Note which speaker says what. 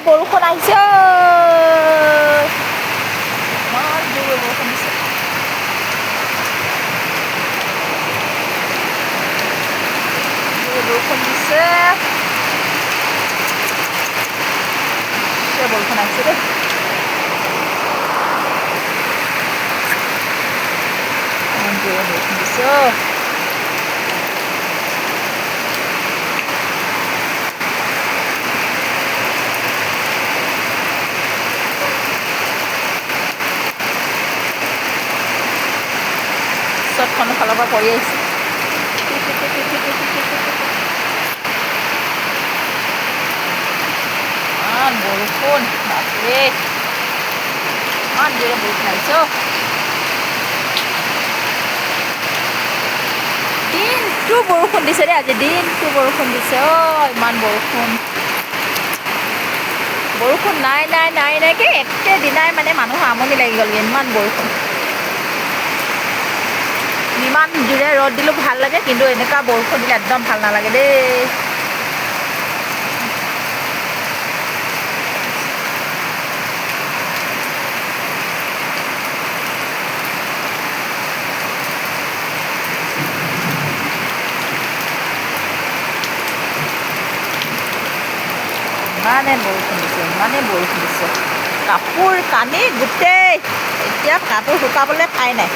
Speaker 1: বৰষুণ আহিছে ঐ। ইমান জোৰে বৰষুণ দিছে। জোৰে বৰষুণ দিছে। বৰষুণ আহিছে দেই। ইমান জোৰে বৰষুণ দিছে ঐ। চটখনৰ ফালৰ পৰা পৰি আহিছে। ইমান বৰষুণ বাপৰে, ইমান জোৰে বৰষুণ আহিছে অ'। দিনটো বৰষুণ দিছে দেই, আজি দিনটো বৰষুণ দিছে অ'। ইমান বৰষুণ, বৰষুণ নাই নাই নাই নাইকে একেদিনাই মানে মানুহৰ আমনি লাগি গ'লগৈ, ইমান বৰষুণ। ইমান জোৰে ৰ'দ দিলেও ভাল লাগে, কিন্তু এনেকুৱা বৰষুণ দিলে একদম ভাল নালাগে দেই। ইমানে বৰষুণ দিছে, ইমানেই বৰষুণ দিছে, কাপোৰ কানি গোটেই, এতিয়া কাপোৰ শুকাবলৈ ঠাই নাই।